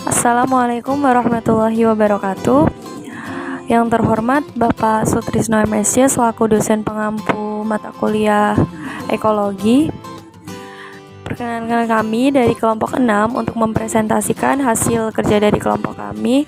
Assalamualaikum warahmatullahi wabarakatuh. Yang terhormat Bapak Sutrisno MSc selaku dosen pengampu mata kuliah ekologi. Perkenalkan kami dari kelompok 6 untuk mempresentasikan hasil kerja dari kelompok kami,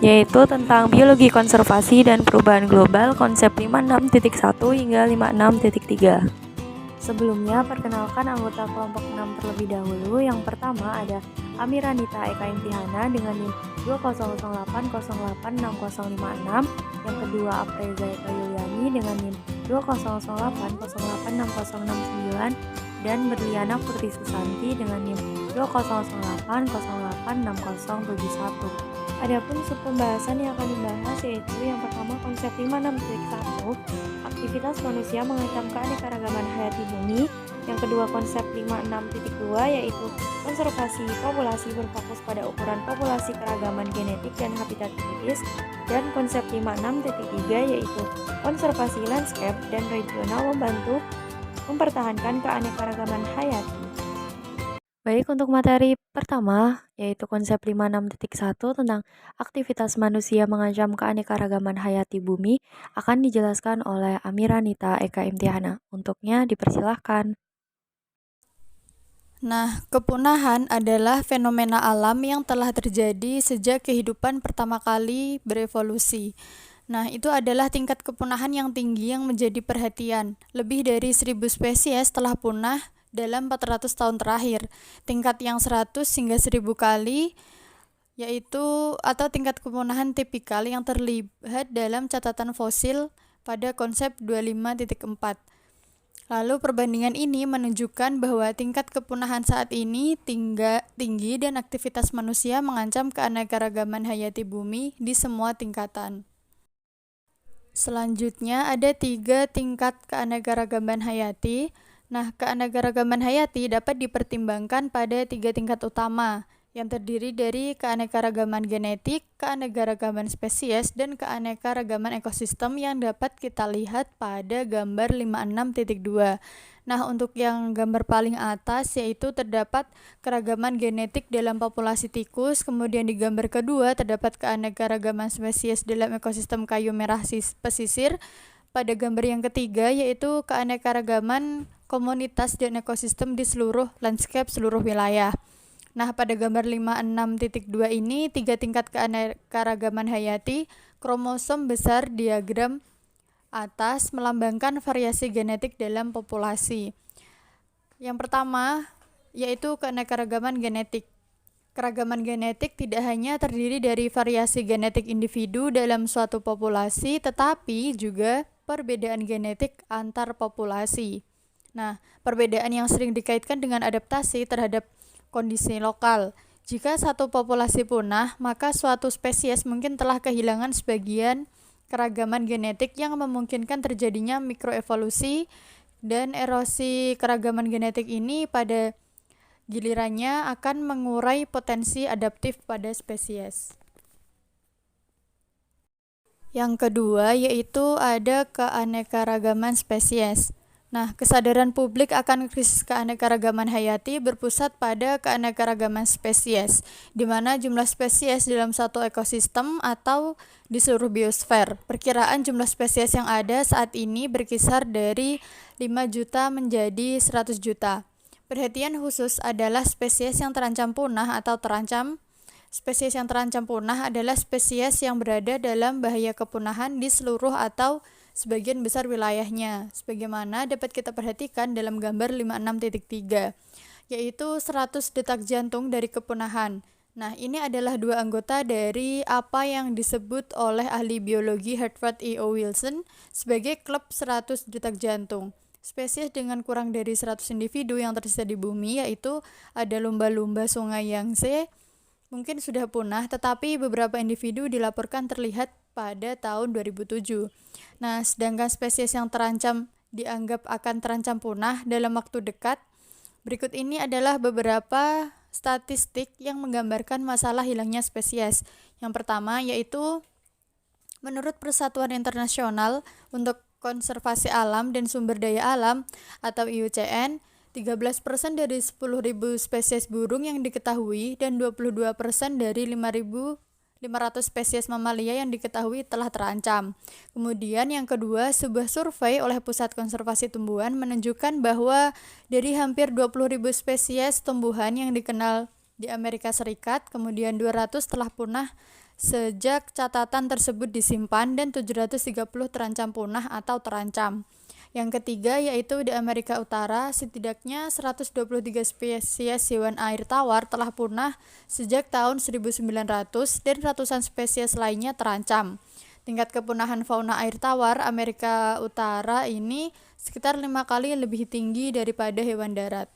yaitu tentang biologi konservasi dan perubahan global konsep 56.1 hingga 56.3. Sebelumnya, perkenalkan anggota kelompok 6 terlebih dahulu. Yang pertama ada Amiranita Eka Imtihana dengan NIM 2008086056. Yang kedua Apreza Eka Yuliani dengan NIM 2008086069 dan Berliana Putri Susanti dengan NIM 2008086071. Adapun sub pembahasan yang akan dibahas yaitu yang pertama konsep 56.1 aktivitas manusia mengancam keanekaragaman hayati bumi. Yang kedua konsep 56.2 yaitu konservasi populasi berfokus pada ukuran populasi keragaman genetik dan habitat kritis. Dan konsep 56.3 yaitu konservasi landscape dan regional membantu mempertahankan keanekaragaman hayati. Baik, untuk materi pertama, yaitu konsep 56.1 tentang aktivitas manusia mengancam keanekaragaman hayati bumi, akan dijelaskan oleh Amiranita Eka Imtihana. Untuknya dipersilahkan. Nah, kepunahan adalah fenomena alam yang telah terjadi sejak kehidupan pertama kali berevolusi. Nah, itu adalah tingkat kepunahan yang tinggi yang menjadi perhatian. Lebih dari 1000 spesies telah punah dalam 400 tahun terakhir. Tingkat yang 100 hingga 1000 kali yaitu atau tingkat kepunahan tipikal yang terlihat dalam catatan fosil pada konsep 25.4. Lalu perbandingan ini menunjukkan bahwa tingkat kepunahan saat ini tinggi dan aktivitas manusia mengancam keanekaragaman hayati bumi di semua tingkatan. Selanjutnya ada 3 tingkat keanekaragaman hayati. Nah, keanekaragaman hayati dapat dipertimbangkan pada 3 tingkat utama yang terdiri dari keanekaragaman genetik, keanekaragaman spesies, dan keanekaragaman ekosistem yang dapat kita lihat pada gambar 56.2. Nah, untuk yang gambar paling atas yaitu terdapat keragaman genetik dalam populasi tikus, kemudian di gambar kedua terdapat keanekaragaman spesies dalam ekosistem kayu merah pesisir. Pada gambar yang ketiga yaitu keanekaragaman komunitas dan ekosistem di seluruh landscape seluruh wilayah. Nah, pada gambar 56.2 ini 3 tingkat keanekaragaman hayati, kromosom besar diagram atas melambangkan variasi genetik dalam populasi. Yang pertama yaitu keanekaragaman genetik. Keragaman genetik tidak hanya terdiri dari variasi genetik individu dalam suatu populasi, tetapi juga perbedaan genetik antar populasi. Nah, perbedaan yang sering dikaitkan dengan adaptasi terhadap kondisi lokal. Jika satu populasi punah, maka suatu spesies mungkin telah kehilangan sebagian keragaman genetik yang memungkinkan terjadinya mikroevolusi, dan erosi keragaman genetik ini pada gilirannya akan mengurai potensi adaptif pada spesies. Yang kedua yaitu ada keanekaragaman spesies. Nah, kesadaran publik akan krisis keanekaragaman hayati berpusat pada keanekaragaman spesies, di mana jumlah spesies dalam satu ekosistem atau di seluruh biosfer. Perkiraan jumlah spesies yang ada saat ini berkisar dari 5 juta menjadi 100 juta. Perhatian khusus adalah spesies yang terancam punah atau terancam. Spesies yang terancam punah adalah spesies yang berada dalam bahaya kepunahan di seluruh atau sebagian besar wilayahnya, sebagaimana dapat kita perhatikan dalam gambar 56.3, yaitu 100 detak jantung dari kepunahan. Nah, ini adalah 2 anggota dari apa yang disebut oleh ahli biologi Harvard E.O. Wilson sebagai klub 100 detak jantung. Spesies dengan kurang dari 100 individu yang tersisa di bumi yaitu ada lumba-lumba sungai Yangtze, mungkin sudah punah, tetapi beberapa individu dilaporkan terlihat pada tahun 2007. Nah, sedangkan spesies yang terancam dianggap akan terancam punah dalam waktu dekat. Berikut ini adalah beberapa statistik yang menggambarkan masalah hilangnya spesies. Yang pertama yaitu menurut Persatuan Internasional untuk Konservasi Alam dan Sumber Daya Alam atau IUCN, 13% dari 10.000 spesies burung yang diketahui dan 22% dari 5.500 spesies mamalia yang diketahui telah terancam. Kemudian yang kedua, sebuah survei oleh Pusat Konservasi Tumbuhan menunjukkan bahwa dari hampir 20.000 spesies tumbuhan yang dikenal di Amerika Serikat, kemudian 200 telah punah sejak catatan tersebut disimpan dan 730 terancam punah atau terancam. Yang ketiga yaitu di Amerika Utara, setidaknya 123 spesies hewan air tawar telah punah sejak tahun 1900 dan ratusan spesies lainnya terancam. Tingkat kepunahan fauna air tawar Amerika Utara ini sekitar 5 kali lebih tinggi daripada hewan darat.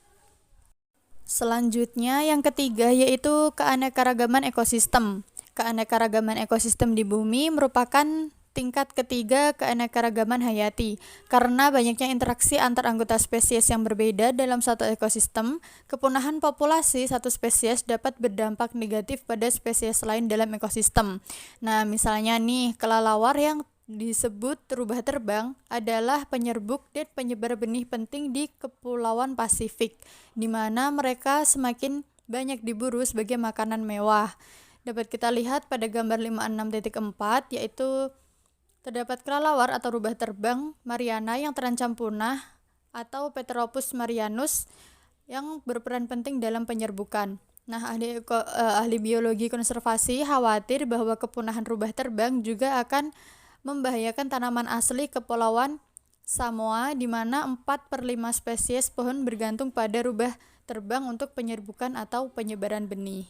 Selanjutnya yang ketiga yaitu keanekaragaman ekosistem. Keanekaragaman ekosistem di bumi merupakan tingkat ketiga keanekaragaman hayati. Karena banyaknya interaksi antar anggota spesies yang berbeda dalam satu ekosistem, kepunahan populasi satu spesies dapat berdampak negatif pada spesies lain dalam ekosistem. Nah, misalnya nih, kelelawar yang disebut rubah terbang adalah penyerbuk dan penyebar benih penting di Kepulauan Pasifik, di mana mereka semakin banyak diburu sebagai makanan mewah. Dapat kita lihat pada gambar 56.4, yaitu terdapat kelelawar atau rubah terbang Mariana yang terancam punah atau Pteropus marianus yang berperan penting dalam penyerbukan. Nah, ahli biologi konservasi khawatir bahwa kepunahan rubah terbang juga akan membahayakan tanaman asli Kepulauan Samoa, di mana 4/5 spesies pohon bergantung pada rubah terbang untuk penyerbukan atau penyebaran benih.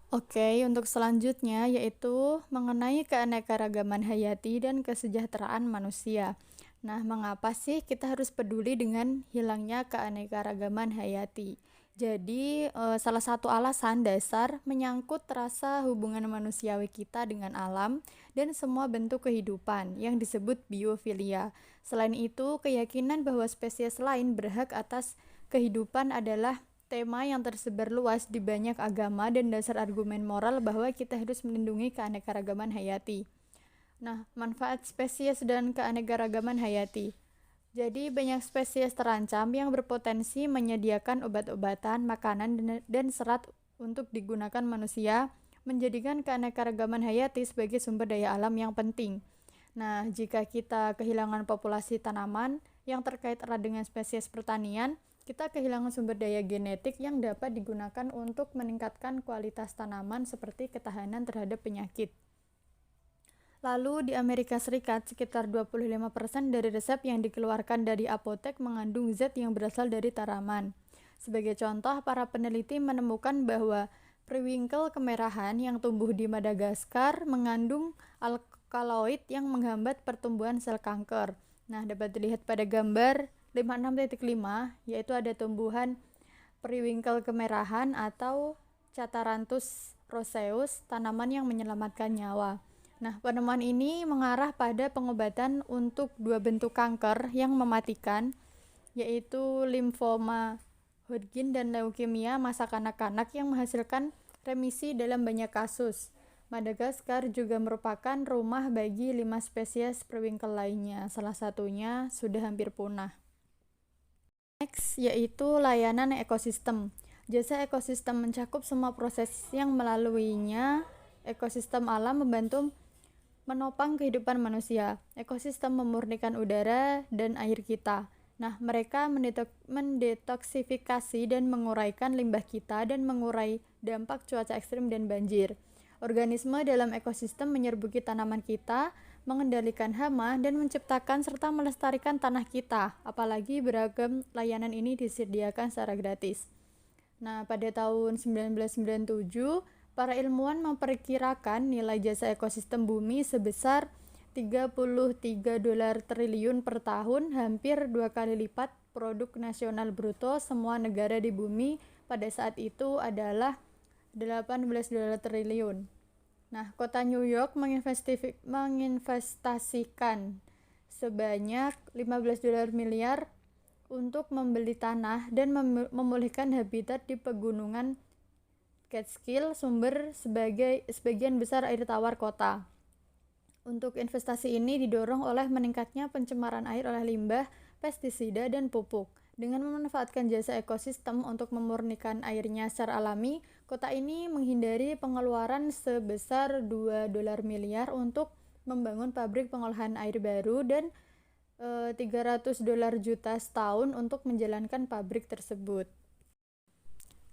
Oke, untuk selanjutnya yaitu mengenai keanekaragaman hayati dan kesejahteraan manusia. Nah, mengapa sih kita harus peduli dengan hilangnya keanekaragaman hayati? Jadi, salah satu alasan dasar menyangkut rasa hubungan manusiawi kita dengan alam dan semua bentuk kehidupan yang disebut biofilia. Selain itu, keyakinan bahwa spesies lain berhak atas kehidupan adalah tema yang tersebar luas di banyak agama dan dasar argumen moral bahwa kita harus melindungi keanekaragaman hayati. Nah, manfaat spesies dan keanekaragaman hayati. Jadi, banyak spesies terancam yang berpotensi menyediakan obat-obatan, makanan, dan serat untuk digunakan manusia, menjadikan keanekaragaman hayati sebagai sumber daya alam yang penting. Nah, jika kita kehilangan populasi tanaman yang terkait erat dengan spesies pertanian, kita kehilangan sumber daya genetik yang dapat digunakan untuk meningkatkan kualitas tanaman seperti ketahanan terhadap penyakit. Lalu di Amerika Serikat, sekitar 25% dari resep yang dikeluarkan dari apotek mengandung zat yang berasal dari tanaman. Sebagai contoh, para peneliti menemukan bahwa periwinkle kemerahan yang tumbuh di Madagaskar mengandung alkaloid yang menghambat pertumbuhan sel kanker. Nah, dapat dilihat pada gambar 56.5, yaitu ada tumbuhan periwinkle kemerahan atau Catharanthus roseus, tanaman yang menyelamatkan nyawa. Nah, penemuan ini mengarah pada pengobatan untuk dua bentuk kanker yang mematikan, yaitu limfoma Hodgkin dan leukemia masa kanak-kanak yang menghasilkan remisi dalam banyak kasus. Madagaskar juga merupakan rumah bagi 5 spesies periwinkle lainnya, salah satunya sudah hampir punah. Next, yaitu layanan ekosistem. Jasa ekosistem mencakup semua proses yang melaluinya. Ekosistem alam membantu menopang kehidupan manusia. Ekosistem memurnikan udara dan air kita. Nah, mereka mendetoksifikasi dan menguraikan limbah kita dan mengurai dampak cuaca ekstrim dan banjir. Organisme dalam ekosistem menyerbuki tanaman kita, mengendalikan hama, dan menciptakan serta melestarikan tanah kita. Apalagi beragam layanan ini disediakan secara gratis. Nah, pada tahun 1997, para ilmuwan memperkirakan nilai jasa ekosistem bumi sebesar 33 dolar triliun per tahun, hampir 2 kali lipat produk nasional bruto semua negara di bumi pada saat itu adalah 18 dolar triliun. Nah, kota New York menginvestasikan sebanyak 15 dolar miliar untuk membeli tanah dan memulihkan habitat di pegunungan Catskill, sumber sebagian besar air tawar kota. Untuk investasi ini didorong oleh meningkatnya pencemaran air oleh limbah, pestisida, dan pupuk. Dengan memanfaatkan jasa ekosistem untuk memurnikan airnya secara alami, kota ini menghindari pengeluaran sebesar 2 dolar miliar untuk membangun pabrik pengolahan air baru dan 300 dolar juta setahun untuk menjalankan pabrik tersebut.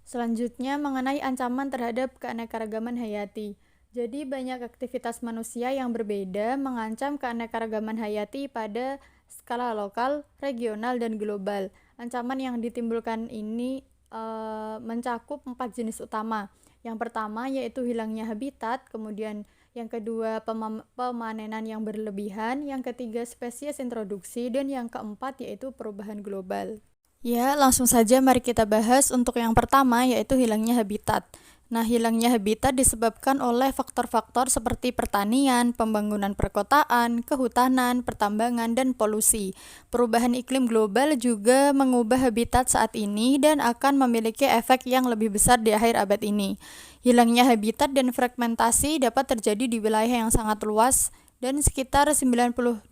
Selanjutnya mengenai ancaman terhadap keanekaragaman hayati. Jadi banyak aktivitas manusia yang berbeda mengancam keanekaragaman hayati pada skala lokal, regional, dan global. Ancaman yang ditimbulkan ini mencakup 4 jenis utama. Yang pertama yaitu hilangnya habitat, kemudian yang kedua pemanenan yang berlebihan, yang ketiga spesies introduksi, dan yang keempat yaitu perubahan global. Ya, langsung saja mari kita bahas untuk yang pertama yaitu hilangnya habitat. Nah, hilangnya habitat disebabkan oleh faktor-faktor seperti pertanian, pembangunan perkotaan, kehutanan, pertambangan, dan polusi. Perubahan iklim global juga mengubah habitat saat ini dan akan memiliki efek yang lebih besar di akhir abad ini. Hilangnya habitat dan fragmentasi dapat terjadi di wilayah yang sangat luas dan sekitar 98%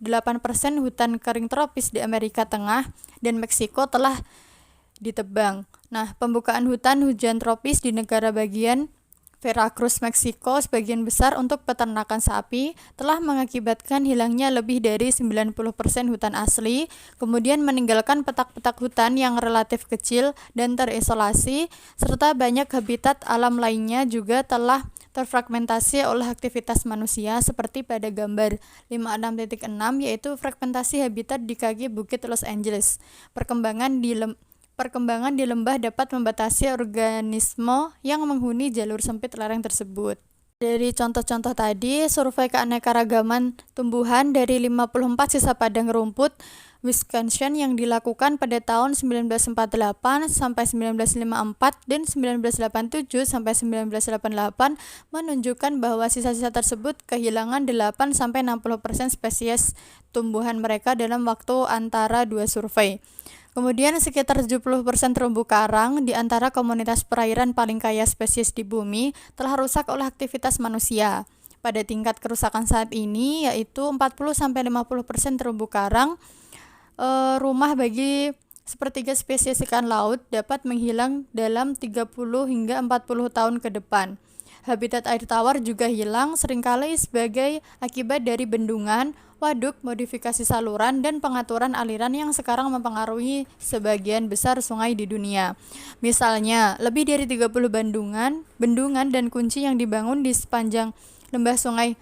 hutan kering tropis di Amerika Tengah dan Meksiko telah ditebang. Nah, pembukaan hutan hujan tropis di negara bagian Veracruz, Meksiko sebagian besar untuk peternakan sapi telah mengakibatkan hilangnya lebih dari 90% hutan asli, kemudian meninggalkan petak-petak hutan yang relatif kecil dan terisolasi, serta banyak habitat alam lainnya juga telah terfragmentasi oleh aktivitas manusia seperti pada gambar 56.6 yaitu fragmentasi habitat di kaki Bukit Los Angeles. Perkembangan di lembah dapat membatasi organisme yang menghuni jalur sempit lereng tersebut. Dari contoh-contoh tadi, survei keanekaragaman tumbuhan dari 54 sisa padang rumput Wisconsin yang dilakukan pada tahun 1948 sampai 1954 dan 1987 sampai 1988 menunjukkan bahwa sisa-sisa tersebut kehilangan 8 sampai 60% spesies tumbuhan mereka dalam waktu antara dua survei. Kemudian sekitar 70% terumbu karang di antara komunitas perairan paling kaya spesies di bumi telah rusak oleh aktivitas manusia. Pada tingkat kerusakan saat ini yaitu 40-50% terumbu karang rumah bagi sepertiga spesies ikan laut dapat menghilang dalam 30 hingga 40 tahun ke depan. Habitat air tawar juga hilang seringkali sebagai akibat dari bendungan, waduk, modifikasi saluran, dan pengaturan aliran yang sekarang mempengaruhi sebagian besar sungai di dunia. Misalnya, lebih dari 30 bendungan dan kunci yang dibangun di sepanjang lembah sungai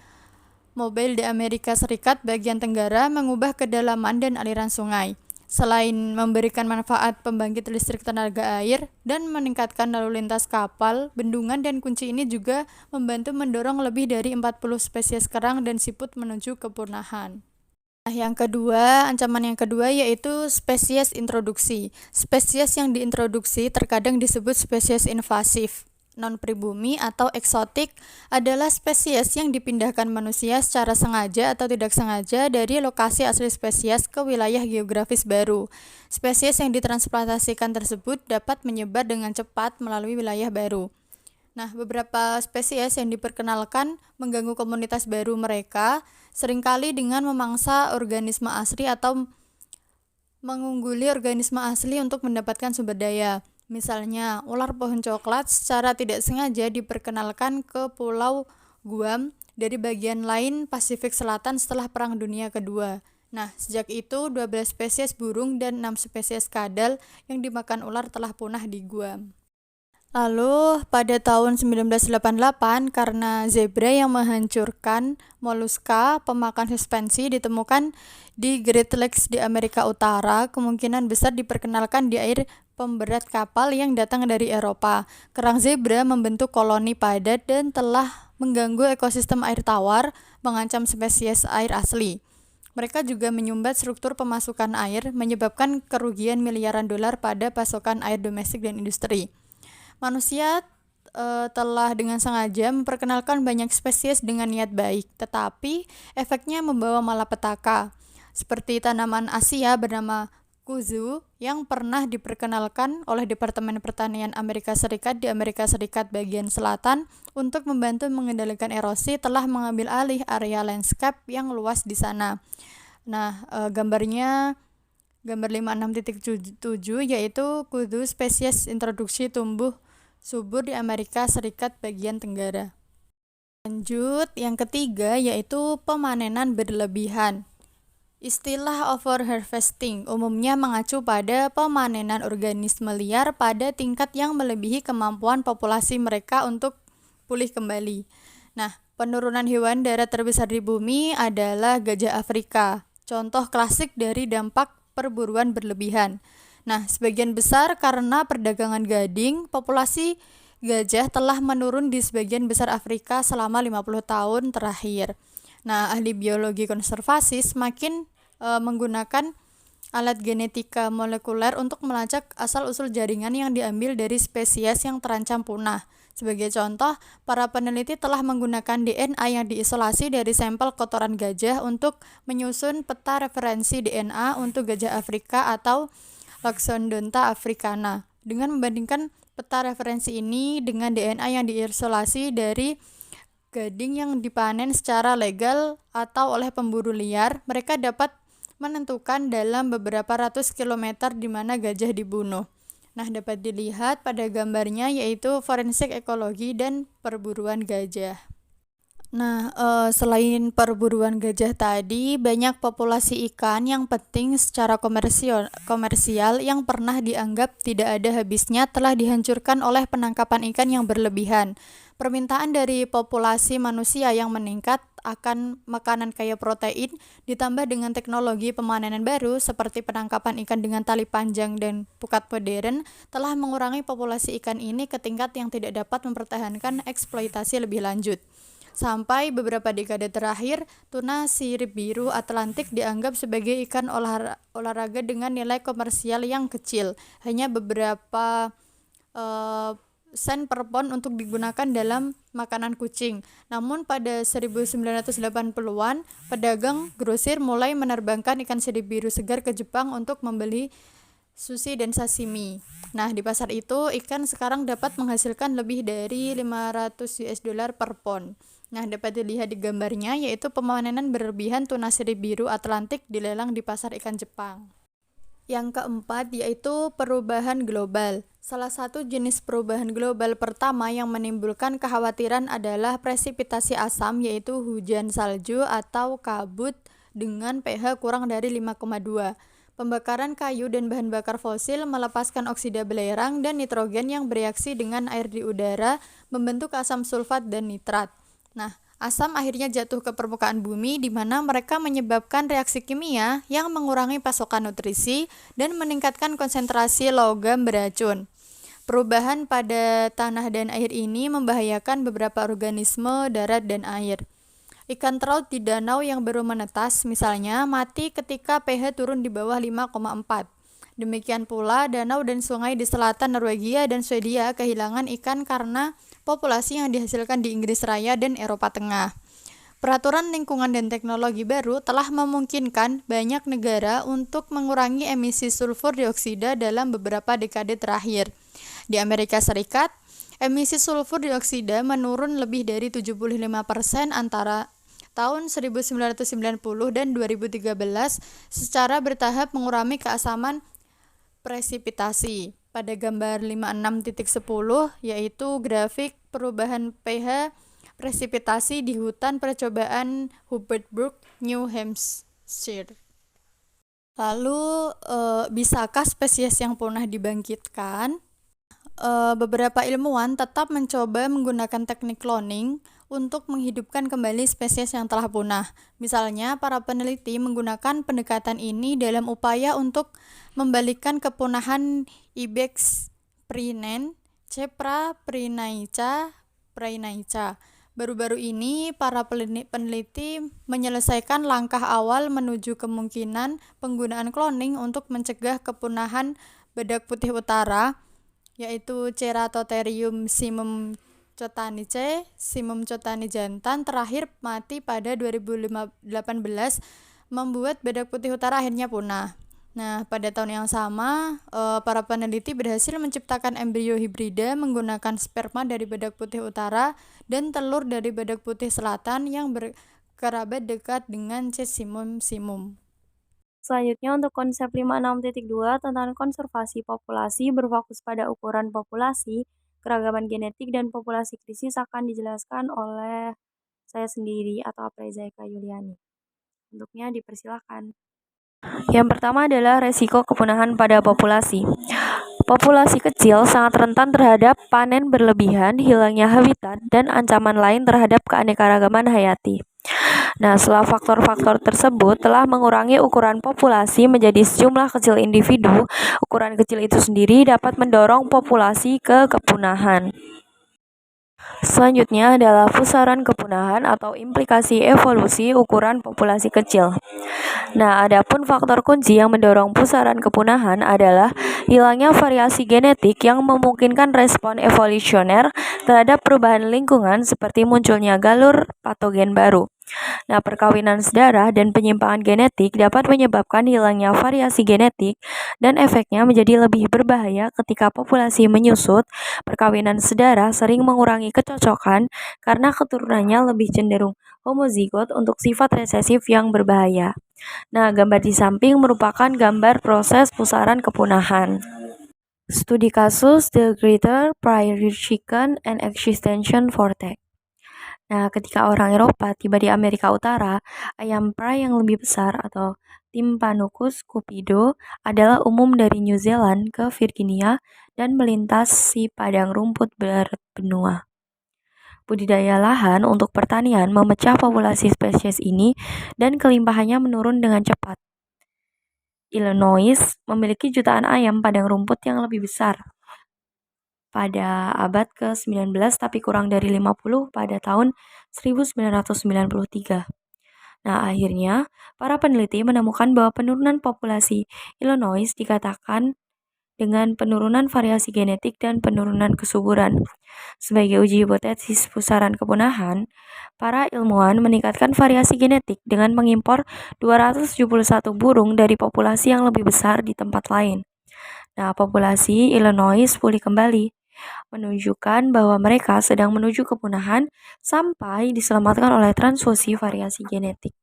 Mobile di Amerika Serikat bagian tenggara mengubah kedalaman dan aliran sungai. Selain memberikan manfaat pembangkit listrik tenaga air dan meningkatkan lalu lintas kapal, bendungan dan kunci ini juga membantu mendorong lebih dari 40 spesies kerang dan siput menuju kepunahan. Nah, ancaman yang kedua yaitu spesies introduksi. Spesies yang diintroduksi terkadang disebut spesies invasif. Non-pribumi atau eksotik adalah spesies yang dipindahkan manusia secara sengaja atau tidak sengaja dari lokasi asli spesies ke wilayah geografis baru. Spesies yang ditransplantasikan tersebut dapat menyebar dengan cepat melalui wilayah baru. Nah, beberapa spesies yang diperkenalkan mengganggu komunitas baru mereka seringkali dengan memangsa organisme asli atau mengungguli organisme asli untuk mendapatkan sumber daya. Misalnya, ular pohon coklat secara tidak sengaja diperkenalkan ke Pulau Guam dari bagian lain Pasifik Selatan setelah Perang Dunia Kedua. Nah, sejak itu 12 spesies burung dan 6 spesies kadal yang dimakan ular telah punah di Guam. Lalu, pada tahun 1988, karena zebra yang menghancurkan moluska pemakan suspensi ditemukan di Great Lakes di Amerika Utara, kemungkinan besar diperkenalkan di air pemberat kapal yang datang dari Eropa. Kerang zebra membentuk koloni padat dan telah mengganggu ekosistem air tawar, mengancam spesies air asli. Mereka juga menyumbat struktur pemasukan air, menyebabkan kerugian miliaran dolar pada pasokan air domestik dan industri. Manusia telah dengan sengaja memperkenalkan banyak spesies dengan niat baik, tetapi efeknya membawa malapetaka. Seperti tanaman Asia bernama kudzu yang pernah diperkenalkan oleh Departemen Pertanian Amerika Serikat di Amerika Serikat bagian selatan untuk membantu mengendalikan erosi telah mengambil alih area landscape yang luas di sana. Nah, gambarnya Gambar 56.7 yaitu kudu spesies introduksi tumbuh subur di Amerika Serikat bagian tenggara. Lanjut, yang ketiga yaitu pemanenan berlebihan. Istilah overharvesting umumnya mengacu pada pemanenan organisme liar pada tingkat yang melebihi kemampuan populasi mereka untuk pulih kembali. Nah, penurunan hewan darat terbesar di bumi adalah gajah Afrika, contoh klasik dari dampak perburuan berlebihan. Nah, sebagian besar karena perdagangan gading, populasi gajah telah menurun di sebagian besar Afrika selama 50 tahun terakhir. Nah, ahli biologi konservasi semakin menggunakan alat genetika molekuler untuk melacak asal-usul jaringan yang diambil dari spesies yang terancam punah. Sebagai contoh, para peneliti telah menggunakan DNA yang diisolasi dari sampel kotoran gajah untuk menyusun peta referensi DNA untuk gajah Afrika atau Loxodonta africana. Dengan membandingkan peta referensi ini dengan DNA yang diisolasi dari gading yang dipanen secara legal atau oleh pemburu liar, mereka dapat menentukan dalam beberapa ratus kilometer di mana gajah dibunuh. Nah, dapat dilihat pada gambarnya yaitu forensik ekologi dan perburuan gajah. Nah, selain perburuan gajah tadi, banyak populasi ikan yang penting secara komersial yang pernah dianggap tidak ada habisnya telah dihancurkan oleh penangkapan ikan yang berlebihan. Permintaan dari populasi manusia yang meningkat akan makanan kaya protein ditambah dengan teknologi pemanenan baru seperti penangkapan ikan dengan tali panjang dan pukat modern telah mengurangi populasi ikan ini ke tingkat yang tidak dapat mempertahankan eksploitasi lebih lanjut. Sampai beberapa dekade terakhir, tuna sirip biru Atlantik dianggap sebagai ikan olahraga dengan nilai komersial yang kecil, hanya beberapa sen per pon untuk digunakan dalam makanan kucing. Namun pada 1980-an, pedagang grosir mulai menerbangkan ikan sirip biru segar ke Jepang untuk membeli sushi dan sashimi. Nah, di pasar itu ikan sekarang dapat menghasilkan lebih dari 500 US dollar per pon. Nah, dapat dilihat di gambarnya yaitu pemanenan berlebihan tuna sirip biru Atlantik dilelang di pasar ikan Jepang. Yang keempat yaitu perubahan global. Salah satu jenis perubahan global pertama yang menimbulkan kekhawatiran adalah presipitasi asam yaitu hujan salju atau kabut dengan pH kurang dari 5,2. Pembakaran kayu dan bahan bakar fosil melepaskan oksida belerang dan nitrogen yang bereaksi dengan air di udara membentuk asam sulfat dan nitrat. Nah, asam akhirnya jatuh ke permukaan bumi di mana mereka menyebabkan reaksi kimia yang mengurangi pasokan nutrisi dan meningkatkan konsentrasi logam beracun. Perubahan pada tanah dan air ini membahayakan beberapa organisme darat dan air. Ikan traut di danau yang baru menetas misalnya mati ketika pH turun di bawah 5,4. Demikian pula danau dan sungai di selatan Norwegia dan Swedia kehilangan ikan karena populasi yang dihasilkan di Inggris Raya dan Eropa Tengah. Peraturan lingkungan dan teknologi baru telah memungkinkan banyak negara untuk mengurangi emisi sulfur dioksida dalam beberapa dekade terakhir. Di Amerika Serikat, emisi sulfur dioksida menurun lebih dari 75% antara tahun 1990 dan 2013 secara bertahap mengurangi keasaman presipitasi. Pada gambar 56.10 yaitu grafik perubahan pH presipitasi di hutan percobaan Hubbard Brook, New Hampshire. Lalu, bisakah spesies yang punah dibangkitkan? Beberapa ilmuwan tetap mencoba menggunakan teknik cloning untuk menghidupkan kembali spesies yang telah punah. Misalnya, para peneliti menggunakan pendekatan ini dalam upaya untuk membalikkan kepunahan Ibex praenan, Cepra praenaica. Baru-baru ini, para peneliti menyelesaikan langkah awal menuju kemungkinan penggunaan cloning untuk mencegah kepunahan badak putih utara, yaitu Ceratotherium simum cotanice. Simum cotani jantan terakhir mati pada 2018, membuat badak putih utara akhirnya punah. Nah, pada tahun yang sama, para peneliti berhasil menciptakan embrio hibrida menggunakan sperma dari badak putih utara dan telur dari badak putih selatan yang berkerabat dekat dengan C. simum. Selanjutnya untuk konsep 56.2 tentang konservasi populasi berfokus pada ukuran populasi, keragaman genetik, dan populasi krisis akan dijelaskan oleh saya sendiri atau Apreza Eka Yuliani. Untuknya dipersilakan. Yang pertama adalah resiko kepunahan pada populasi. Populasi kecil sangat rentan terhadap panen berlebihan, hilangnya habitat, dan ancaman lain terhadap keanekaragaman hayati. Nah, setelah faktor-faktor tersebut telah mengurangi ukuran populasi menjadi sejumlah kecil individu, ukuran kecil itu sendiri dapat mendorong populasi ke kepunahan. Selanjutnya adalah pusaran kepunahan atau implikasi evolusi ukuran populasi kecil. Nah, adapun faktor kunci yang mendorong pusaran kepunahan adalah hilangnya variasi genetik yang memungkinkan respon evolusioner terhadap perubahan lingkungan seperti munculnya galur patogen baru. Nah, perkawinan sedarah dan penyimpangan genetik dapat menyebabkan hilangnya variasi genetik dan efeknya menjadi lebih berbahaya ketika populasi menyusut. Perkawinan sedarah sering mengurangi kecocokan karena keturunannya lebih cenderung homozigot untuk sifat resesif yang berbahaya. Nah, gambar di samping merupakan gambar proses pusaran kepunahan. Studi kasus The Greater Prairie Chicken and Extinction Vortex. Nah, ketika orang Eropa tiba di Amerika Utara, ayam prairie yang lebih besar atau Tympanuchus cupido adalah umum dari New Zealand ke Virginia dan melintasi padang rumput berbenua. Budidaya lahan untuk pertanian memecah populasi spesies ini dan kelimpahannya menurun dengan cepat. Illinois memiliki jutaan ayam padang rumput yang lebih besar pada abad ke-19 tapi kurang dari 50 pada tahun 1993. Nah, akhirnya para peneliti menemukan bahwa penurunan populasi Illinois dikatakan dengan penurunan variasi genetik dan penurunan kesuburan. Sebagai uji hipotesis pusaran kepunahan, para ilmuwan meningkatkan variasi genetik dengan mengimpor 271 burung dari populasi yang lebih besar di tempat lain. Nah, populasi Illinois pulih kembali, menunjukkan bahwa mereka sedang menuju kepunahan sampai diselamatkan oleh transfusi variasi genetik.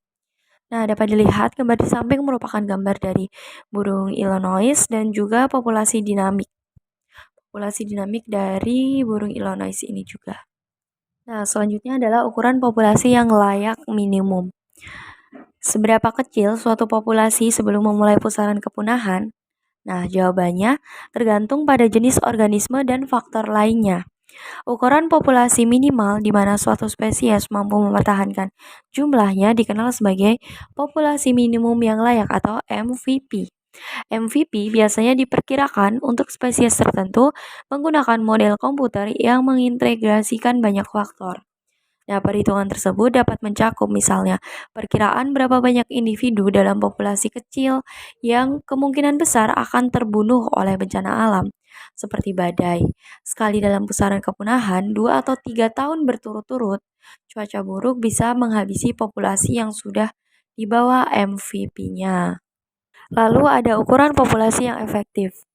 Nah, dapat dilihat gambar di samping merupakan gambar dari burung Illinois dan juga populasi dinamik. Populasi dinamik dari burung Illinois ini juga. Nah, selanjutnya adalah ukuran populasi yang layak minimum. Seberapa kecil suatu populasi sebelum memulai pusaran kepunahan? Nah, jawabannya tergantung pada jenis organisme dan faktor lainnya. Ukuran populasi minimal di mana suatu spesies mampu mempertahankan jumlahnya dikenal sebagai populasi minimum yang layak atau MVP. MVP biasanya diperkirakan untuk spesies tertentu menggunakan model komputer yang mengintegrasikan banyak faktor. Nah, perhitungan tersebut dapat mencakup misalnya perkiraan berapa banyak individu dalam populasi kecil yang kemungkinan besar akan terbunuh oleh bencana alam, seperti badai. Sekali dalam pusaran kepunahan, 2 atau 3 tahun berturut-turut, cuaca buruk bisa menghabisi populasi yang sudah di bawah MVP-nya. Lalu ada ukuran populasi yang efektif.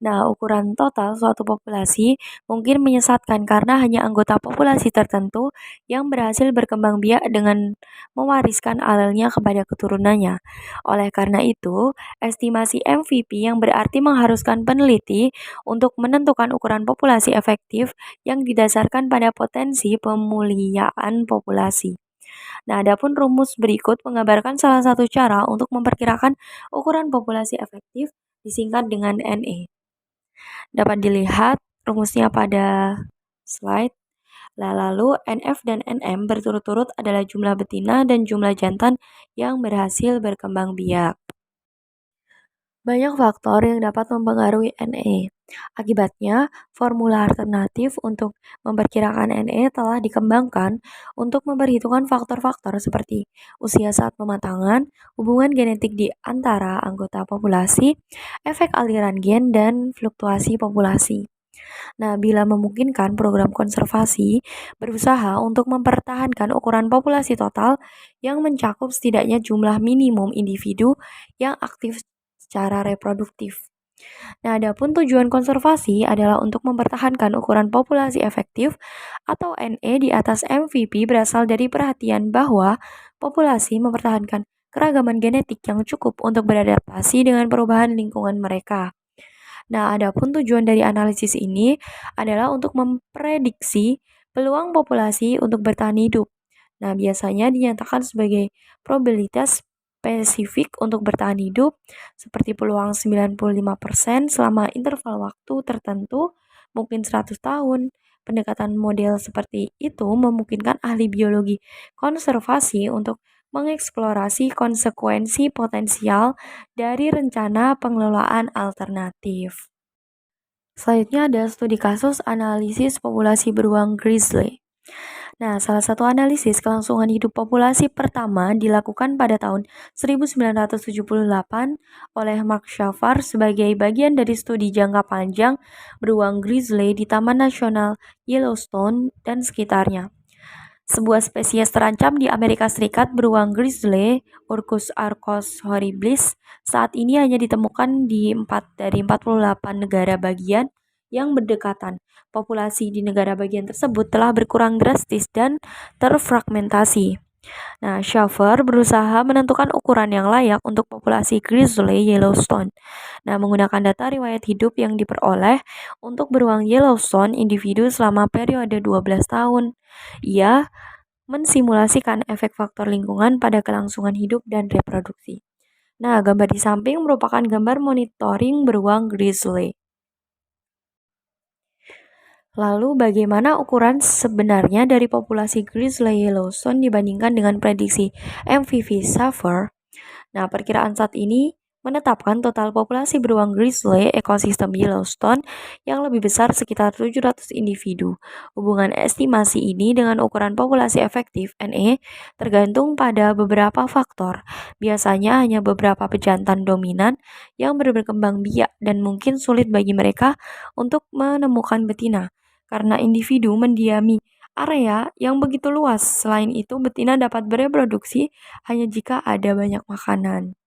Nah, ukuran total suatu populasi mungkin menyesatkan karena hanya anggota populasi tertentu yang berhasil berkembang biak dengan mewariskan alelnya kepada keturunannya. Oleh karena itu, estimasi MVP yang berarti mengharuskan peneliti untuk menentukan ukuran populasi efektif yang didasarkan pada potensi pemuliaan populasi. Nah, adapun rumus berikut menggambarkan salah satu cara untuk memperkirakan ukuran populasi efektif disingkat dengan NE. Dapat dilihat rumusnya pada slide. Lalu NF dan NM berturut-turut adalah jumlah betina dan jumlah jantan yang berhasil berkembang biak. Banyak faktor yang dapat mempengaruhi NE. Akibatnya, formula alternatif untuk memperkirakan NE telah dikembangkan untuk memperhitungkan faktor-faktor seperti usia saat pematangan, hubungan genetik di antara anggota populasi, efek aliran gen, dan fluktuasi populasi. Nah, bila memungkinkan, program konservasi berusaha untuk mempertahankan ukuran populasi total yang mencakup setidaknya jumlah minimum individu yang aktif secara reproduktif. Nah, adapun tujuan konservasi adalah untuk mempertahankan ukuran populasi efektif atau NE di atas MVP berasal dari perhatian bahwa populasi mempertahankan keragaman genetik yang cukup untuk beradaptasi dengan perubahan lingkungan mereka. Nah, adapun tujuan dari analisis ini adalah untuk memprediksi peluang populasi untuk bertahan hidup. Nah, biasanya dinyatakan sebagai probabilitas spesifik untuk bertahan hidup seperti peluang 95% selama interval waktu tertentu, mungkin 100 tahun. Pendekatan model seperti itu memungkinkan ahli biologi konservasi untuk mengeksplorasi konsekuensi potensial dari rencana pengelolaan alternatif. Selanjutnya ada studi kasus analisis populasi beruang grizzly. Nah, salah satu analisis kelangsungan hidup populasi pertama dilakukan pada tahun 1978 oleh Mark Shaffer sebagai bagian dari studi jangka panjang beruang grizzly di Taman Nasional Yellowstone dan sekitarnya. Sebuah spesies terancam di Amerika Serikat beruang grizzly, Urcus arcos horribilis, saat ini hanya ditemukan di 4 dari 48 negara bagian yang berdekatan. Populasi di negara bagian tersebut telah berkurang drastis dan terfragmentasi. Nah, Shaffer berusaha menentukan ukuran yang layak untuk populasi grizzly Yellowstone. Nah, menggunakan data riwayat hidup yang diperoleh untuk beruang Yellowstone individu selama periode 12 tahun. Ia mensimulasikan efek faktor lingkungan pada kelangsungan hidup dan reproduksi. Nah, gambar di samping merupakan gambar monitoring beruang grizzly. Lalu bagaimana ukuran sebenarnya dari populasi grizzly Yellowstone dibandingkan dengan prediksi MVV Shaffer? Nah, perkiraan saat ini menetapkan total populasi beruang grizzly ekosistem Yellowstone yang lebih besar sekitar 700 individu. Hubungan estimasi ini dengan ukuran populasi efektif NE tergantung pada beberapa faktor. Biasanya hanya beberapa pejantan dominan yang berkembang biak dan mungkin sulit bagi mereka untuk menemukan betina karena individu mendiami area yang begitu luas. Selain itu, betina dapat bereproduksi hanya jika ada banyak makanan.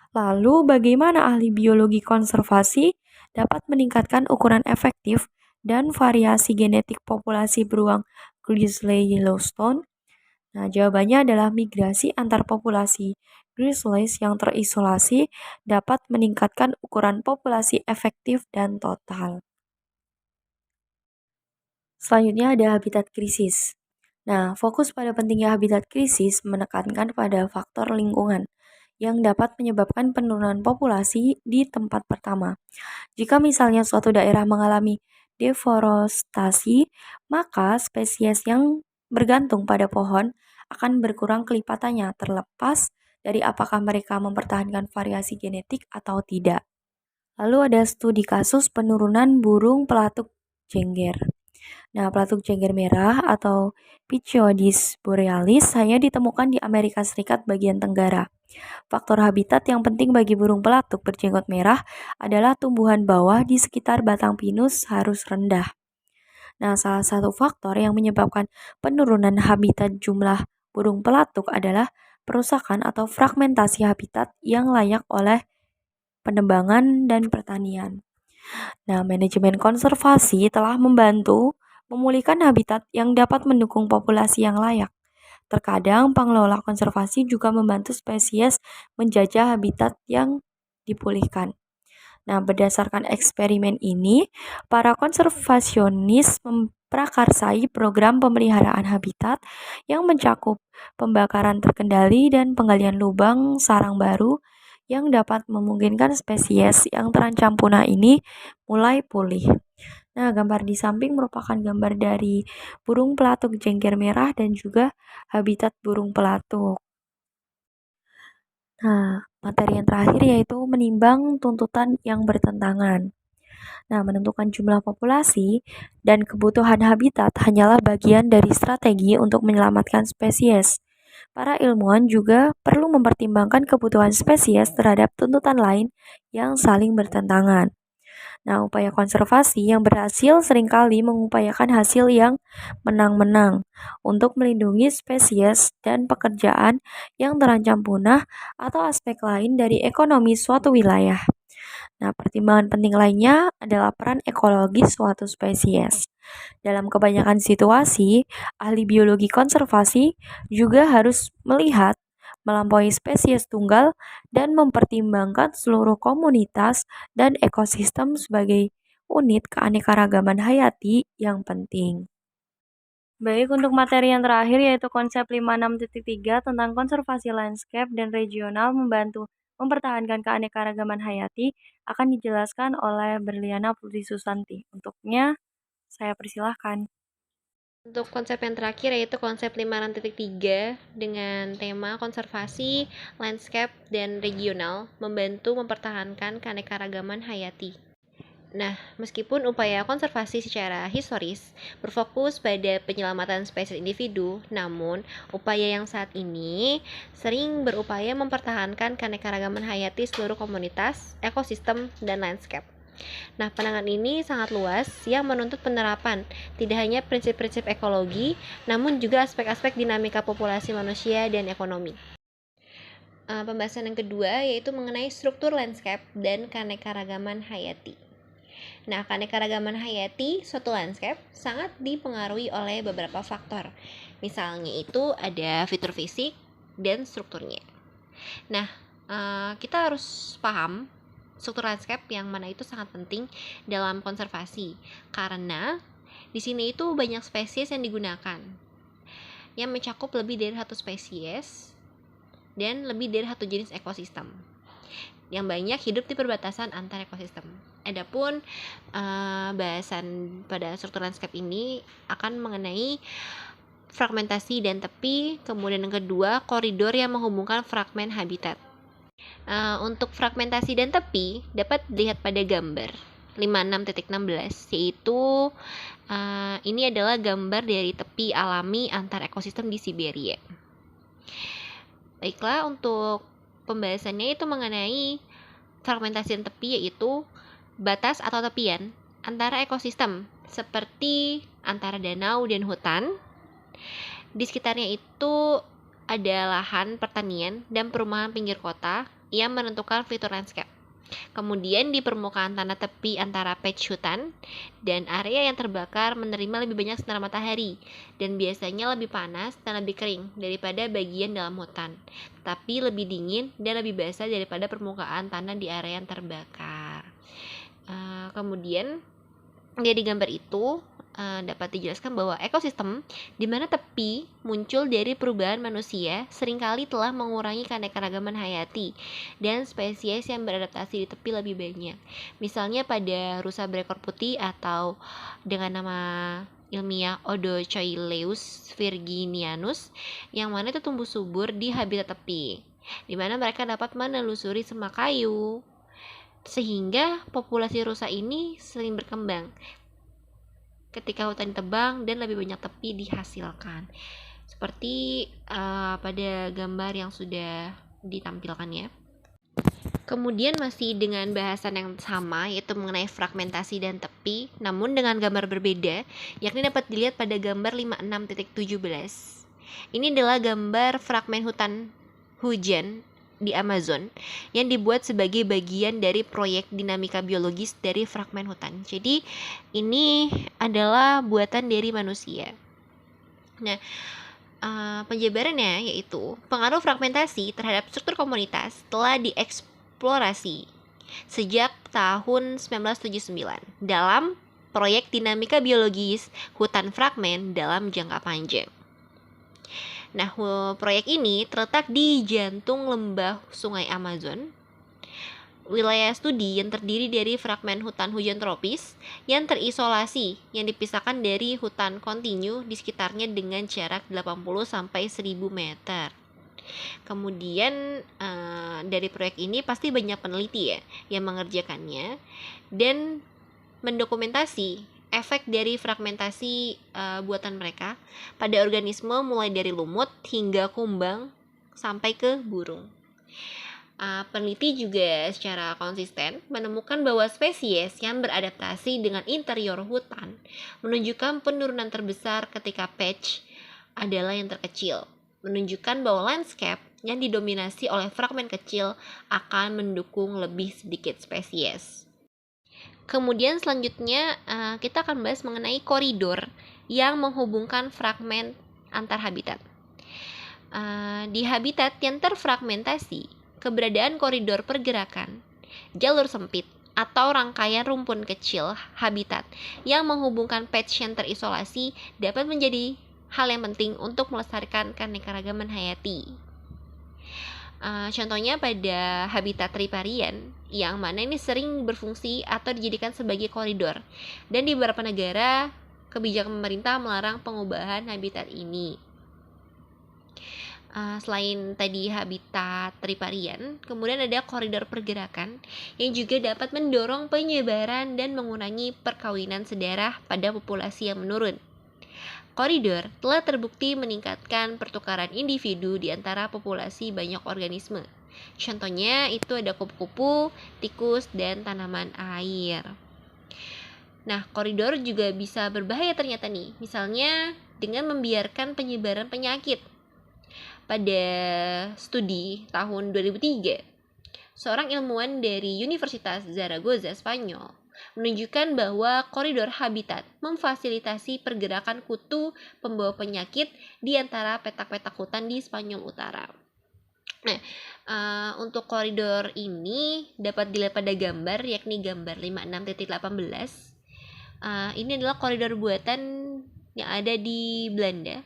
Lalu, bagaimana ahli biologi konservasi dapat meningkatkan ukuran efektif dan variasi genetik populasi beruang grizzly Yellowstone? Nah, jawabannya adalah migrasi antar populasi grizzlies yang terisolasi dapat meningkatkan ukuran populasi efektif dan total. Selanjutnya ada habitat krisis. Nah, fokus pada pentingnya habitat krisis menekankan pada faktor lingkungan yang dapat menyebabkan penurunan populasi di tempat pertama. Jika misalnya suatu daerah mengalami deforestasi, maka spesies yang bergantung pada pohon akan berkurang kelipatannya terlepas dari apakah mereka mempertahankan variasi genetik atau tidak. Lalu ada studi kasus penurunan burung pelatuk jengger. Nah, pelatuk jengger merah atau Pichyodis borealis hanya ditemukan di Amerika Serikat bagian tenggara. Faktor habitat yang penting bagi burung pelatuk berjenggot merah adalah tumbuhan bawah di sekitar batang pinus harus rendah. Nah, salah satu faktor yang menyebabkan penurunan habitat jumlah burung pelatuk adalah perusakan atau fragmentasi habitat yang layak oleh penebangan dan pertanian. Nah, manajemen konservasi telah membantu memulihkan habitat yang dapat mendukung populasi yang layak. Terkadang pengelola konservasi juga membantu spesies menjajah habitat yang dipulihkan. Nah, berdasarkan eksperimen ini, para konservasionis memprakarsai program pemeliharaan habitat yang mencakup pembakaran terkendali dan penggalian lubang sarang baru yang dapat memungkinkan spesies yang terancam punah ini mulai pulih. Nah, gambar di samping merupakan gambar dari burung pelatuk jengger merah dan juga habitat burung pelatuk. Nah, materi yang terakhir yaitu menimbang tuntutan yang bertentangan. Nah, menentukan jumlah populasi dan kebutuhan habitat hanyalah bagian dari strategi untuk menyelamatkan spesies. Para ilmuwan juga perlu mempertimbangkan kebutuhan spesies terhadap tuntutan lain yang saling bertentangan. Nah, upaya konservasi yang berhasil seringkali mengupayakan hasil yang menang-menang untuk melindungi spesies dan pekerjaan yang terancam punah atau aspek lain dari ekonomi suatu wilayah. Nah, pertimbangan penting lainnya adalah peran ekologis suatu spesies. Dalam kebanyakan situasi, ahli biologi konservasi juga harus melihat melampaui spesies tunggal dan mempertimbangkan seluruh komunitas dan ekosistem sebagai unit keanekaragaman hayati yang penting. Baik, untuk materi yang terakhir yaitu konsep 56.3 tentang konservasi landscape dan regional membantu mempertahankan keanekaragaman hayati akan dijelaskan oleh Berliana Putri Susanti. Untuknya, saya persilahkan. Untuk konsep yang terakhir yaitu konsep 56.3 dengan tema konservasi, landscape, dan regional membantu mempertahankan keanekaragaman hayati. Nah, meskipun upaya konservasi secara historis berfokus pada penyelamatan spesies individu, namun upaya yang saat ini sering berupaya mempertahankan keanekaragaman hayati seluruh komunitas, ekosistem, dan landscape. Nah, pandangan ini sangat luas yang menuntut penerapan tidak hanya prinsip-prinsip ekologi, namun juga aspek-aspek dinamika populasi manusia dan ekonomi. Pembahasan yang kedua yaitu mengenai struktur landscape dan keanekaragaman hayati. Nah, keanekaragaman hayati suatu landscape sangat dipengaruhi oleh beberapa faktor. Misalnya itu ada fitur fisik dan strukturnya. Nah, kita harus paham struktur landscape yang mana itu sangat penting dalam konservasi karena di sini itu banyak spesies yang digunakan yang mencakup lebih dari satu spesies dan lebih dari satu jenis ekosistem yang banyak hidup di perbatasan antar ekosistem. Adapun bahasan pada struktur landscape ini akan mengenai fragmentasi dan tepi, kemudian yang kedua koridor yang menghubungkan fragmen habitat. Untuk fragmentasi dan tepi dapat dilihat pada gambar 56.16 yaitu ini adalah gambar dari tepi alami antar ekosistem di Siberia. Baiklah, untuk pembahasannya itu mengenai fragmentasi dan tepi yaitu batas atau tepian antara ekosistem seperti antara danau dan hutan. Di sekitarnya itu ada lahan pertanian dan perumahan pinggir kota yang menentukan fitur landscape. Kemudian di permukaan tanah tepi antara patch hutan dan area yang terbakar menerima lebih banyak sinar matahari dan biasanya lebih panas dan lebih kering daripada bagian dalam hutan, tapi lebih dingin dan lebih basah daripada permukaan tanah di area yang terbakar. Kemudian dari gambar itu dapat dijelaskan bahwa ekosistem di mana tepi muncul dari perubahan manusia seringkali telah mengurangi keanekaragaman hayati dan spesies yang beradaptasi di tepi lebih banyak. Misalnya pada rusa berekor putih atau dengan nama ilmiah Odocoileus virginianus yang mana itu tumbuh subur di habitat tepi, di mana mereka dapat menelusuri semak kayu sehingga populasi rusa ini sering berkembang ketika hutan ditebang dan lebih banyak tepi dihasilkan seperti pada gambar yang sudah ditampilkan ya. Kemudian masih dengan bahasan yang sama yaitu mengenai fragmentasi dan tepi namun dengan gambar berbeda, yakni dapat dilihat pada gambar 56.17. Ini adalah gambar fragmen hutan hujan di Amazon yang dibuat sebagai bagian dari proyek dinamika biologis dari fragmen hutan. Jadi ini adalah buatan dari manusia. Nah, penjabarannya yaitu pengaruh fragmentasi terhadap struktur komunitas telah dieksplorasi sejak tahun 1979 dalam proyek dinamika biologis hutan fragmen dalam jangka panjang. Nah, proyek ini terletak di jantung lembah Sungai Amazon, wilayah studi yang terdiri dari fragmen hutan hujan tropis yang terisolasi yang dipisahkan dari hutan kontinu di sekitarnya dengan jarak 80-1000 meter. Kemudian dari proyek ini pasti banyak peneliti ya yang mengerjakannya dan mendokumentasi efek dari fragmentasi buatan mereka pada organisme mulai dari lumut hingga kumbang sampai ke burung. Peneliti juga secara konsisten menemukan bahwa spesies yang beradaptasi dengan interior hutan menunjukkan penurunan terbesar ketika patch adalah yang terkecil, menunjukkan bahwa landscape yang didominasi oleh fragmen kecil akan mendukung lebih sedikit spesies. Kemudian selanjutnya kita akan bahas mengenai koridor yang menghubungkan fragmen antar habitat. Di habitat yang terfragmentasi, keberadaan koridor pergerakan, jalur sempit, atau rangkaian rumpun kecil habitat yang menghubungkan patch yang terisolasi dapat menjadi hal yang penting untuk melestarikan keanekaragaman hayati. Contohnya pada habitat riparian yang mana ini sering berfungsi atau dijadikan sebagai koridor, dan di beberapa negara kebijakan pemerintah melarang pengubahan habitat ini. Selain tadi habitat riparian, kemudian ada koridor pergerakan yang juga dapat mendorong penyebaran dan mengurangi perkawinan sedarah pada populasi yang menurun. Koridor telah terbukti meningkatkan pertukaran individu di antara populasi banyak organisme. Contohnya itu ada kupu-kupu, tikus, dan tanaman air. Nah, koridor juga bisa berbahaya ternyata nih. Misalnya dengan membiarkan penyebaran penyakit. Pada studi tahun 2003, seorang ilmuwan dari Universitas Zaragoza, Spanyol, menunjukkan bahwa koridor habitat memfasilitasi pergerakan kutu pembawa penyakit di antara petak-petak hutan di Spanyol Utara. Nah, untuk koridor ini dapat dilihat pada gambar, yakni gambar 56.18. Ini adalah koridor buatan yang ada di Belanda,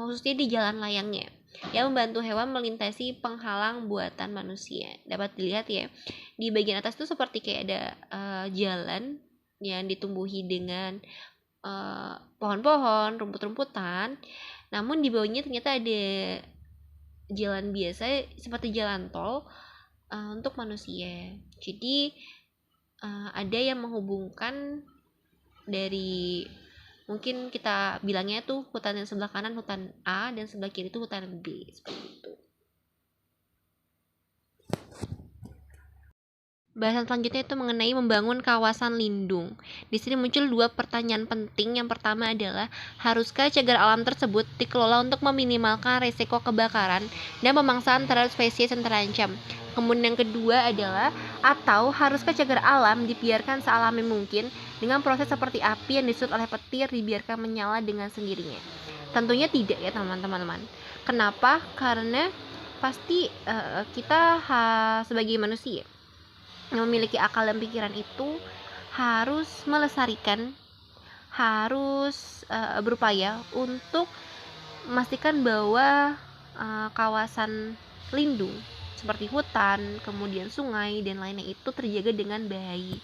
khususnya di jalan layangnya, yang membantu hewan melintasi penghalang buatan manusia. Dapat dilihat ya, di bagian atas itu seperti kayak ada jalan yang ditumbuhi dengan pohon-pohon, rumput-rumputan. Namun di bawahnya ternyata ada jalan biasa seperti jalan tol untuk manusia. Jadi ada yang menghubungkan dari, mungkin kita bilangnya tuh hutan yang sebelah kanan hutan A dan sebelah kiri itu hutan B, seperti itu. Bahasan selanjutnya itu mengenai membangun kawasan lindung. Di sini muncul dua pertanyaan penting. Yang pertama adalah, haruskah cagar alam tersebut dikelola untuk meminimalkan resiko kebakaran dan pemangsaan terhadap spesies yang terancam? Kemudian yang kedua adalah, atau haruskah cagar alam dibiarkan sealami mungkin dengan proses seperti api yang disulut oleh petir dibiarkan menyala dengan sendirinya? Tentunya tidak ya teman-teman. Kenapa? Karena pasti kita sebagai manusia yang memiliki akal dan pikiran itu harus melestarikan, harus berupaya untuk memastikan bahwa kawasan lindung seperti hutan, kemudian sungai dan lainnya itu terjaga dengan baik.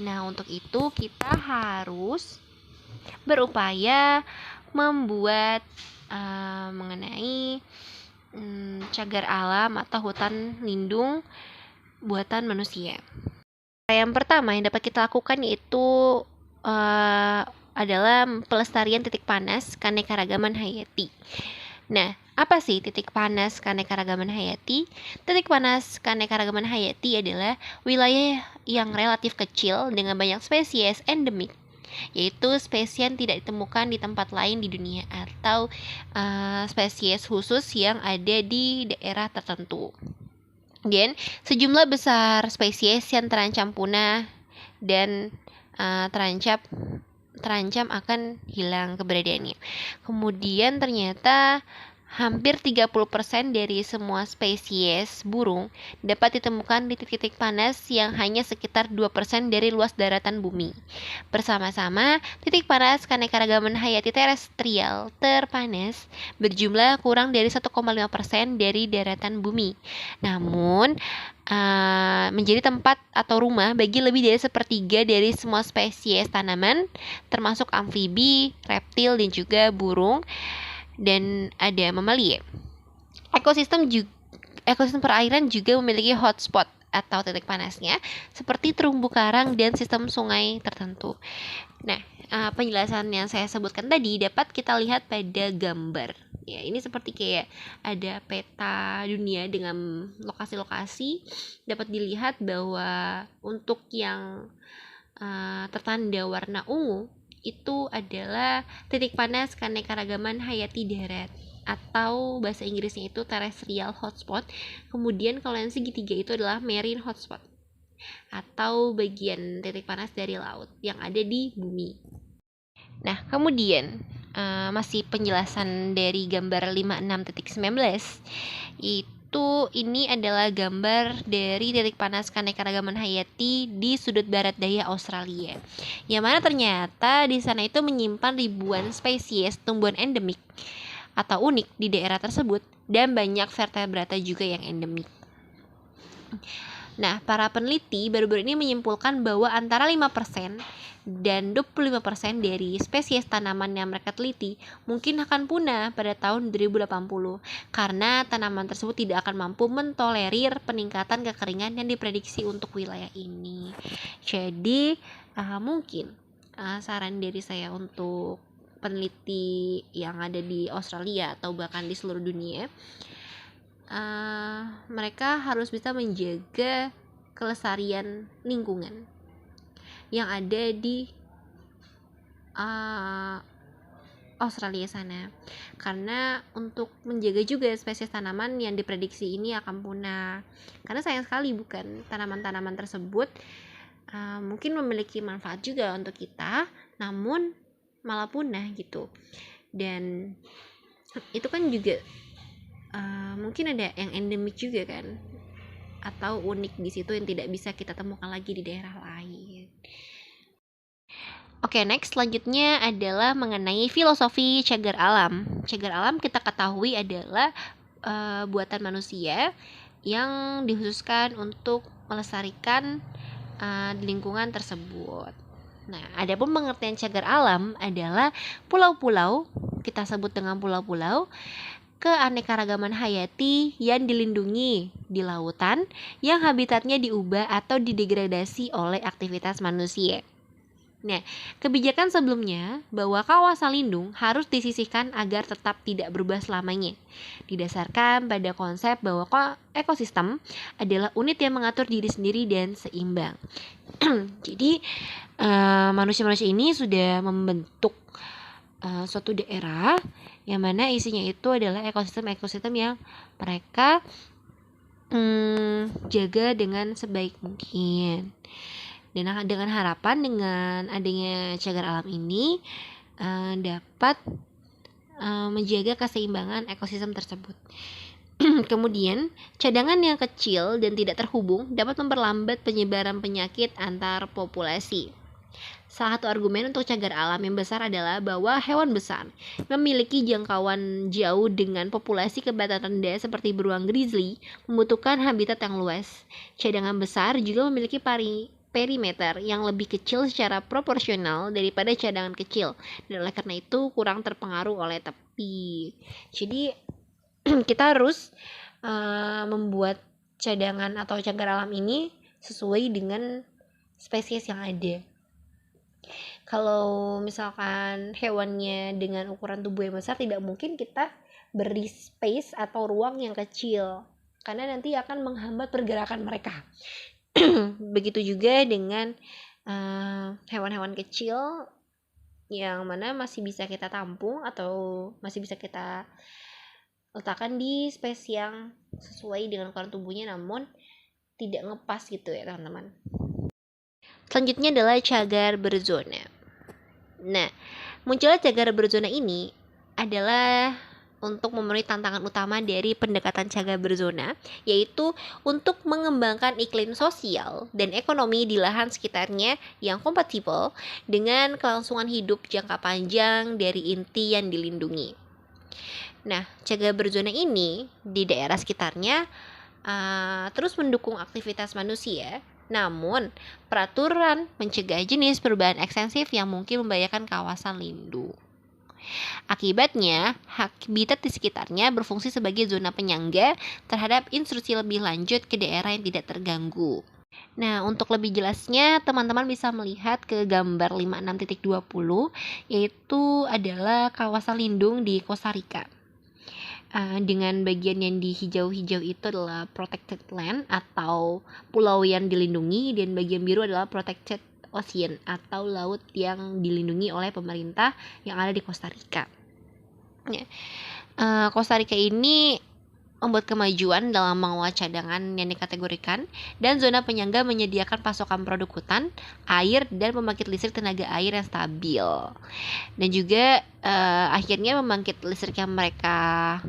Nah, untuk itu kita harus berupaya membuat mengenai cagar alam atau hutan lindung buatan manusia. Yang pertama yang dapat kita lakukan yaitu adalah pelestarian titik panas keanekaragaman hayati. Nah, apa sih titik panas keanekaragaman hayati? Titik panas keanekaragaman hayati adalah wilayah yang relatif kecil dengan banyak spesies endemik, yaitu spesies yang tidak ditemukan di tempat lain di dunia atau spesies khusus yang ada di daerah tertentu. Dan sejumlah besar spesies yang terancam punah dan terancam akan hilang keberadaannya. Kemudian ternyata hampir 30% dari semua spesies burung dapat ditemukan di titik-titik panas yang hanya sekitar 2% dari luas daratan bumi. Bersama-sama, titik panas keanekaragaman hayati terestrial terpanas berjumlah kurang dari 1,5% dari daratan bumi. Namun, menjadi tempat atau rumah bagi lebih dari sepertiga dari semua spesies tanaman, termasuk amfibi, reptil, dan juga burung, dan ada mamalia. Ekosistem perairan juga memiliki hotspot atau titik panasnya seperti terumbu karang dan sistem sungai tertentu. Nah, penjelasan yang saya sebutkan tadi dapat kita lihat pada gambar. Ya, ini seperti kayak ada peta dunia dengan lokasi-lokasi. Dapat dilihat bahwa untuk yang tertanda warna ungu itu adalah titik panas keanekaragaman hayati darat, atau bahasa Inggrisnya itu terrestrial hotspot. Kemudian kalau yang segitiga itu adalah marine hotspot, atau bagian titik panas dari laut yang ada di bumi. Nah, kemudian masih penjelasan dari gambar 56.19, itu ini adalah gambar dari titik panas keanekaragaman hayati di sudut barat daya Australia, yang mana ternyata di sana itu menyimpan ribuan spesies tumbuhan endemik atau unik di daerah tersebut, dan banyak vertebrata juga yang endemik. Nah, para peneliti baru-baru ini menyimpulkan bahwa antara 5% dan 25% dari spesies tanaman yang mereka teliti mungkin akan punah pada tahun 2080 karena tanaman tersebut tidak akan mampu mentolerir peningkatan kekeringan yang diprediksi untuk wilayah ini. Jadi, mungkin saran dari saya untuk peneliti yang ada di Australia atau bahkan di seluruh dunia, mereka harus bisa menjaga kelestarian lingkungan yang ada di Australia sana, karena untuk menjaga juga spesies tanaman yang diprediksi ini akan punah, karena sayang sekali bukan tanaman-tanaman tersebut mungkin memiliki manfaat juga untuk kita, namun malah punah gitu. Dan itu kan juga mungkin ada yang endemik juga kan, atau unik di situ yang tidak bisa kita temukan lagi di daerah lain. Oke, next selanjutnya adalah mengenai filosofi cagar alam. Cagar alam kita ketahui adalah buatan manusia yang dikhususkan untuk melestarikan di lingkungan tersebut. Nah, adapun pengertian cagar alam adalah pulau-pulau, kita sebut dengan pulau-pulau, keanekaragaman hayati yang dilindungi di lautan yang habitatnya diubah atau didegradasi oleh aktivitas manusia. Nah, kebijakan sebelumnya bahwa kawasan lindung harus disisihkan agar tetap tidak berubah selamanya, didasarkan pada konsep bahwa ekosistem adalah unit yang mengatur diri sendiri dan seimbang. Jadi, manusia-manusia ini sudah membentuk suatu daerah yang mana isinya itu adalah ekosistem-ekosistem yang mereka jaga dengan sebaik mungkin. Dan dengan harapan dengan adanya cagar alam ini dapat menjaga keseimbangan ekosistem tersebut. Kemudian, cadangan yang kecil dan tidak terhubung dapat memperlambat penyebaran penyakit antar populasi. Salah satu argumen untuk cagar alam yang besar adalah bahwa hewan besar memiliki jangkauan jauh dengan populasi kebatan rendah seperti beruang grizzly membutuhkan habitat yang luas. Cadangan besar juga memiliki perimeter yang lebih kecil secara proporsional daripada cadangan kecil, dan oleh karena itu kurang terpengaruh oleh tepi. Jadi kita harus membuat cadangan atau cagar alam ini sesuai dengan spesies yang ada. Kalau misalkan hewannya dengan ukuran tubuh yang besar, tidak mungkin kita beri space atau ruang yang kecil, karena nanti akan menghambat pergerakan mereka. Begitu juga dengan hewan-hewan kecil yang mana masih bisa kita tampung atau masih bisa kita letakkan di space yang sesuai dengan ukuran tubuhnya, namun tidak ngepas gitu ya teman-teman. Selanjutnya adalah cagar berzona. Nah, munculnya cagar berzona ini adalah untuk memenuhi tantangan utama dari pendekatan cagar berzona, yaitu untuk mengembangkan iklim sosial dan ekonomi di lahan sekitarnya yang kompatibel dengan kelangsungan hidup jangka panjang dari inti yang dilindungi. Nah, cagar berzona ini di daerah sekitarnya terus mendukung aktivitas manusia, namun peraturan mencegah jenis perubahan ekstensif yang mungkin membahayakan kawasan lindung. Akibatnya, habitat di sekitarnya berfungsi sebagai zona penyangga terhadap intrusi lebih lanjut ke daerah yang tidak terganggu. Nah, untuk lebih jelasnya, teman-teman bisa melihat ke gambar 56.20, yaitu adalah kawasan lindung di Costa Rica. Dengan bagian yang di hijau-hijau itu adalah protected land atau pulau yang dilindungi, dan bagian biru adalah protected Ocean atau laut yang dilindungi oleh pemerintah yang ada di Costa Rica. Ya. Costa Rica ini membuat kemajuan dalam mengelola cadangan yang dikategorikan, dan zona penyangga menyediakan pasokan produk hutan, air, dan pembangkit listrik tenaga air yang stabil. Dan juga akhirnya pembangkit listrik yang mereka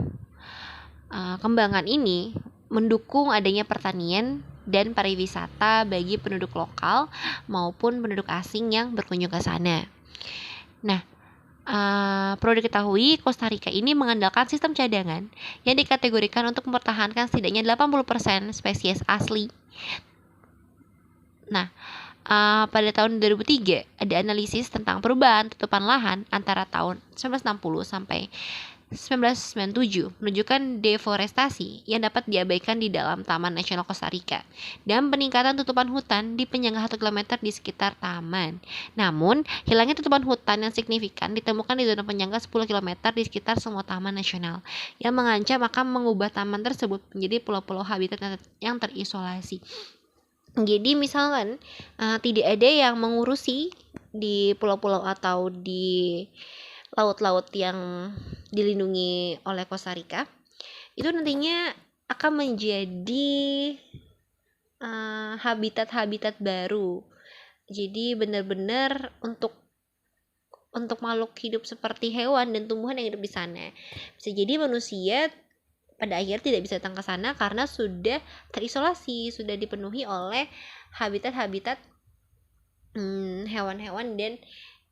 kembangkan ini mendukung adanya pertanian dan pariwisata bagi penduduk lokal maupun penduduk asing yang berkunjung ke sana. Nah, perlu diketahui Costa Rica ini mengandalkan sistem cadangan yang dikategorikan untuk mempertahankan setidaknya 80% spesies asli. Nah, pada tahun 2003 ada analisis tentang perubahan tutupan lahan antara tahun 1960 sampai 1997 menunjukkan deforestasi yang dapat diabaikan di dalam Taman Nasional Costa Rica dan peningkatan tutupan hutan di penyangga 1 km di sekitar taman. Namun, hilangnya tutupan hutan yang signifikan ditemukan di zona penyangga 10 km di sekitar semua taman nasional yang mengancam akan mengubah taman tersebut menjadi pulau-pulau habitat yang terisolasi. Jadi misalkan tidak ada yang mengurusi di pulau-pulau atau di laut-laut yang dilindungi oleh Costa Rica, itu nantinya akan menjadi habitat-habitat baru. Jadi benar-benar untuk makhluk hidup seperti hewan dan tumbuhan yang hidup di sana. Bisa jadi manusia pada akhirnya tidak bisa datang ke sana karena sudah terisolasi, sudah dipenuhi oleh habitat-habitat hewan-hewan dan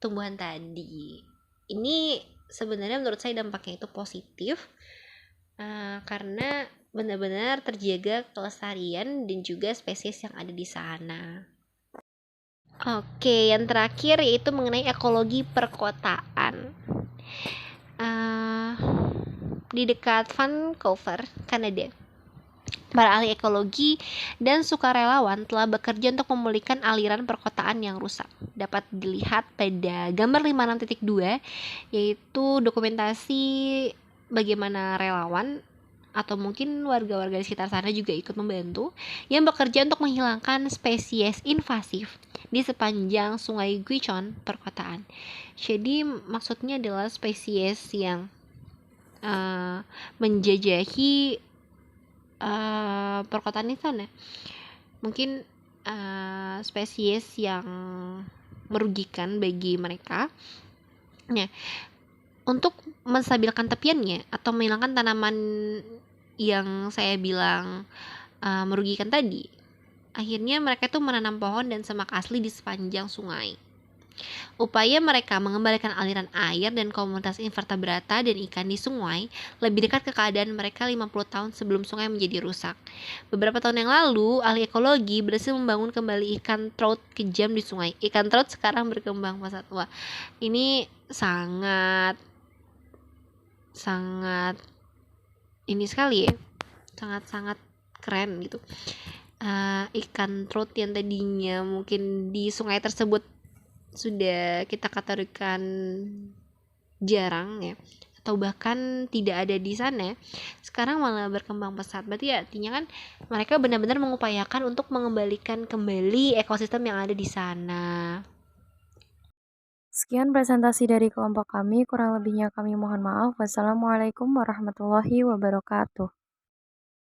tumbuhan tadi. Ini sebenarnya menurut saya dampaknya itu positif karena benar-benar terjaga kelestarian dan juga spesies yang ada di sana. Oke, yang terakhir yaitu mengenai ekologi perkotaan. Di dekat Vancouver, Kanada, para ahli ekologi dan sukarelawan telah bekerja untuk memulihkan aliran perkotaan yang rusak. Dapat dilihat pada gambar 56.2, yaitu dokumentasi bagaimana relawan atau mungkin warga-warga di sekitar sana juga ikut membantu yang bekerja untuk menghilangkan spesies invasif di sepanjang Sungai Guichon perkotaan. Jadi maksudnya adalah spesies yang menjajahi perkotaan di sana. Mungkin spesies yang merugikan bagi mereka. Nah, untuk menstabilkan tepiannya atau menghilangkan tanaman yang saya bilang merugikan tadi, akhirnya mereka tuh menanam pohon dan semak asli di sepanjang sungai. Upaya mereka mengembalikan aliran air dan komunitas invertebrata dan ikan di sungai lebih dekat ke keadaan mereka 50 tahun sebelum sungai menjadi rusak. Beberapa tahun yang lalu, ahli ekologi berhasil membangun kembali ikan trout kejam di sungai. Ikan trout sekarang berkembang pesat. Wah, ini sangat ini sekali ya. Sangat keren gitu. Ikan trout yang tadinya mungkin di sungai tersebut sudah kita kategorikan jarang ya, atau bahkan tidak ada di sana, sekarang malah berkembang pesat. Berarti artinya kan mereka benar-benar mengupayakan untuk mengembalikan kembali ekosistem yang ada di sana. Sekian presentasi dari kelompok kami, kurang lebihnya kami mohon maaf. Wassalamualaikum warahmatullahi wabarakatuh.